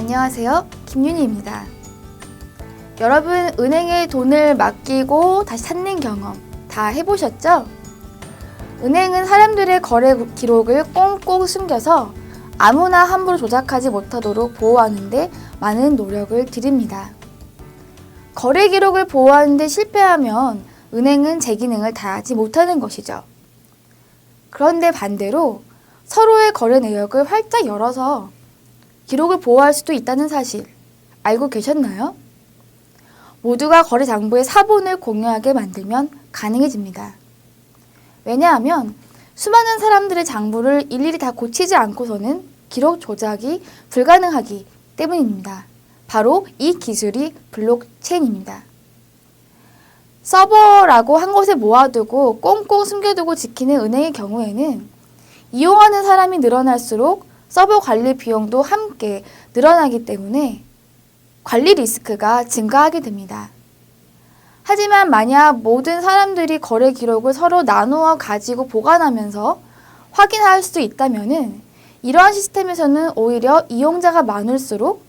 안녕하세요. 김윤희입니다. 여러분, 은행에 돈을 맡기고 다시 찾는 경험 다 해보셨죠? 은행은 사람들의 거래 기록을 꽁꽁 숨겨서 아무나 함부로 조작하지 못하도록 보호하는데 많은 노력을 들입니다. 거래 기록을 보호하는데 실패하면 은행은 제 기능을 다하지 못하는 것이죠. 그런데 반대로 서로의 거래 내역을 활짝 열어서 기록을 보호할 수도 있다는 사실 알고 계셨나요? 모두가 거래 장부의 사본을 공유하게 만들면 가능해집니다. 왜냐하면 수많은 사람들의 장부를 일일이 다 고치지 않고서는 기록 조작이 불가능하기 때문입니다. 바로 이 기술이 블록체인입니다. 서버라고 한 곳에 모아두고 꽁꽁 숨겨두고 지키는 은행의 경우에는 이용하는 사람이 늘어날수록 서버 관리 비용도 함께 늘어나기 때문에 관리 리스크가 증가하게 됩니다. 하지만 만약 모든 사람들이 거래 기록을 서로 나누어 가지고 보관하면서 확인할 수 있다면 이러한 시스템에서는 오히려 이용자가 많을수록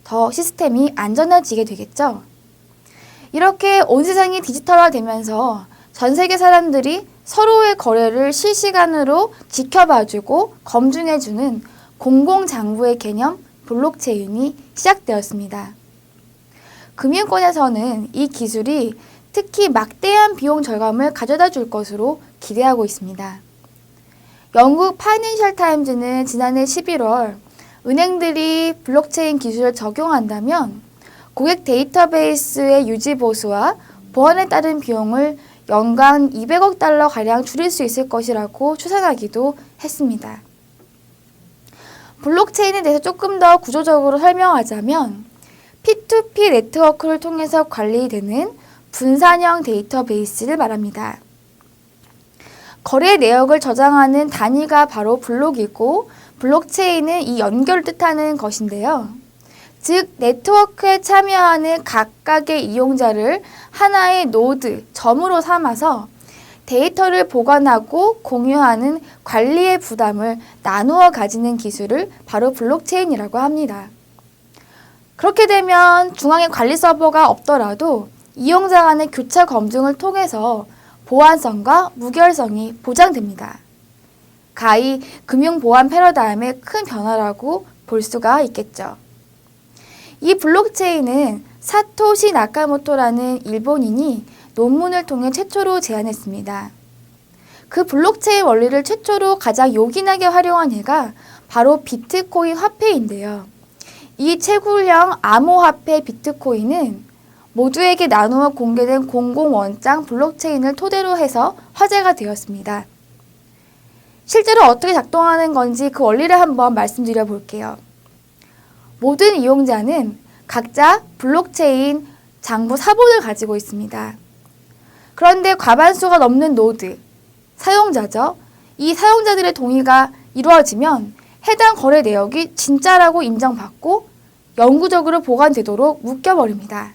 더 시스템이 안전해지게 되겠죠. 이렇게 온 세상이 디지털화되면서 전 세계 사람들이 서로의 거래를 실시간으로 지켜봐주고 검증해주는 공공장부의 개념 블록체인이 시작되었습니다. 금융권에서는 이 기술이 특히 막대한 비용 절감을 가져다 줄 것으로 기대하고 있습니다. 영국 파이낸셜 타임즈는 지난해 11월 은행들이 블록체인 기술을 적용한다면 고객 데이터베이스의 유지 보수와 보안에 따른 비용을 연간 200억 달러가량 줄일 수 있을 것이라고 추산하기도 했습니다. 블록체인에 대해서 조금 더 구조적으로 설명하자면 P2P 네트워크를 통해서 관리되는 분산형 데이터베이스를 말합니다. 거래 내역을 저장하는 단위가 바로 블록이고 블록체인은 이 연결을 뜻하는 것인데요. 즉 네트워크에 참여하는 각각의 이용자를 하나의 노드, 점으로 삼아서 데이터를 보관하고 공유하는 관리의 부담을 나누어 가지는 기술을 바로 블록체인이라고 합니다. 그렇게 되면 중앙에 관리 서버가 없더라도 이용자 간의 교차 검증을 통해서 보안성과 무결성이 보장됩니다. 가히 금융보안 패러다임의 큰 변화라고 볼 수가 있겠죠. 이 블록체인은 사토시 나카모토라는 일본인이 논문을 통해 최초로 제안했습니다. 그 블록체인 원리를 최초로 가장 요긴하게 활용한 예가 바로 비트코인 화폐인데요. 이 채굴형 암호화폐 비트코인은 모두에게 나누어 공개된 공공원장 블록체인을 토대로 해서 화제가 되었습니다. 실제로 어떻게 작동하는 건지 그 원리를 한번 말씀드려 볼게요. 모든 이용자는 각자 블록체인 장부 사본을 가지고 있습니다. 그런데 과반수가 넘는 노드, 사용자죠. 이 사용자들의 동의가 이루어지면 해당 거래 내역이 진짜라고 인정받고 영구적으로 보관되도록 묶여버립니다.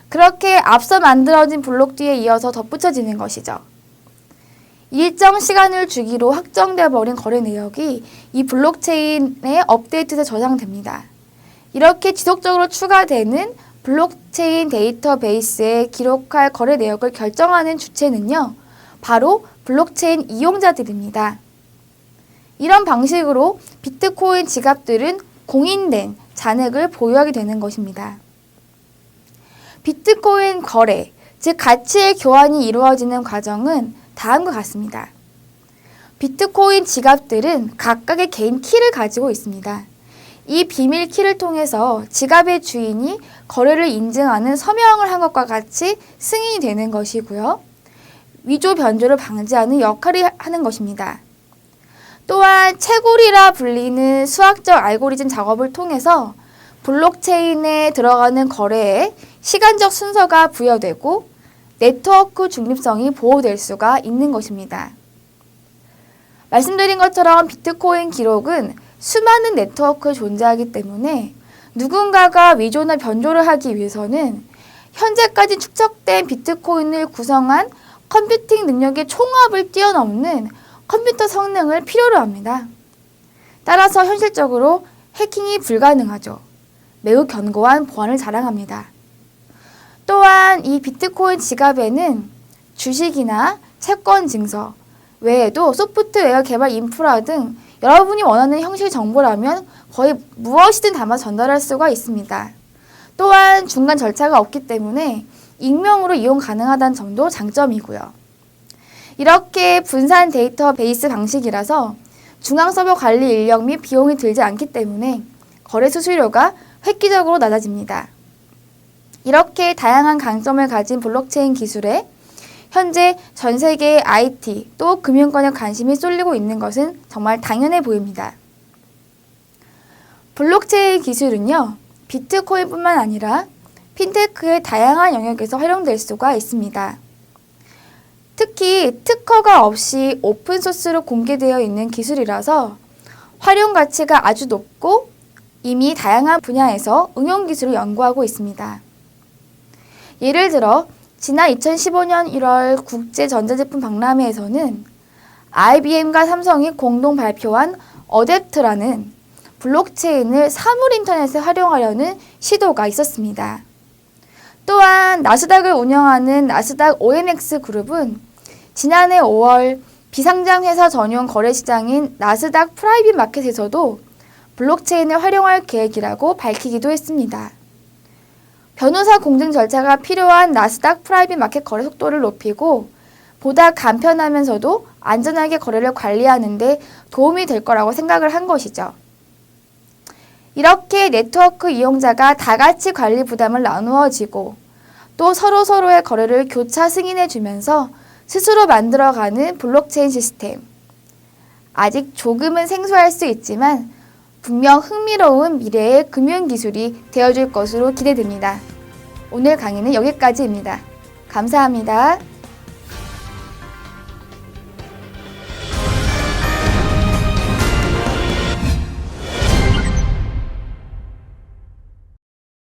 그렇게 앞서 만들어진 블록 뒤에 이어서 덧붙여지는 것이죠. 일정 시간을 주기로 확정되어 버린 거래 내역이 이 블록체인의 업데이트에 저장됩니다. 이렇게 지속적으로 추가되는 블록체인 데이터베이스에 기록할 거래 내역을 결정하는 주체는요, 바로 블록체인 이용자들입니다. 이런 방식으로 비트코인 지갑들은 공인된 잔액을 보유하게 되는 것입니다. 비트코인 거래, 즉 가치의 교환이 이루어지는 과정은 다음과 같습니다. 비트코인 지갑들은 각각의 개인 키를 가지고 있습니다. 이 비밀 키를 통해서 지갑의 주인이 거래를 인증하는 서명을 한 것과 같이 승인이 되는 것이고요. 위조 변조를 방지하는 역할을 하는 것입니다. 또한 채굴이라 불리는 수학적 알고리즘 작업을 통해서 블록체인에 들어가는 거래에 시간적 순서가 부여되고 네트워크 중립성이 보호될 수가 있는 것입니다. 말씀드린 것처럼 비트코인 기록은 수많은 네트워크에 존재하기 때문에 누군가가 위조나 변조를 하기 위해서는 현재까지 축적된 비트코인을 구성한 컴퓨팅 능력의 총합을 뛰어넘는 컴퓨터 성능을 필요로 합니다. 따라서 현실적으로 해킹이 불가능하죠. 매우 견고한 보안을 자랑합니다. 또한 이 비트코인 지갑에는 주식이나 채권 증서 외에도 소프트웨어 개발 인프라 등 여러분이 원하는 형식의 정보라면 거의 무엇이든 담아 전달할 수가 있습니다. 또한 중간 절차가 없기 때문에 익명으로 이용 가능하다는 점도 장점이고요. 이렇게 분산 데이터베이스 방식이라서 중앙 서버 관리 인력 및 비용이 들지 않기 때문에 거래 수수료가 획기적으로 낮아집니다. 이렇게 다양한 강점을 가진 블록체인 기술에 현재 전 세계의 IT 또 금융권에 관심이 쏠리고 있는 것은 정말 당연해 보입니다. 블록체인 기술은요, 비트코인뿐만 아니라 핀테크의 다양한 영역에서 활용될 수가 있습니다. 특히 특허가 없이 오픈소스로 공개되어 있는 기술이라서 활용 가치가 아주 높고 이미 다양한 분야에서 응용 기술을 연구하고 있습니다. 예를 들어 지난 2015년 1월 국제전자제품 박람회에서는 IBM과 삼성이 공동 발표한 어댑트라는 블록체인을 사물 인터넷에 활용하려는 시도가 있었습니다. 또한 나스닥을 운영하는 나스닥 OMX 그룹은 지난해 5월 비상장 회사 전용 거래시장인 나스닥 프라이빗 마켓에서도 블록체인을 활용할 계획이라고 밝히기도 했습니다. 변호사 공증 절차가 필요한 나스닥 프라이빗 마켓 거래 속도를 높이고 보다 간편하면서도 안전하게 거래를 관리하는 데 도움이 될 거라고 생각을 한 것이죠. 이렇게 네트워크 이용자가 다 같이 관리 부담을 나누어지고 또 서로서로의 거래를 교차 승인해 주면서 스스로 만들어가는 블록체인 시스템. 아직 조금은 생소할 수 있지만 분명 흥미로운 미래의 금융기술이 되어줄 것으로 기대됩니다. 오늘 강의는 여기까지입니다. 감사합니다.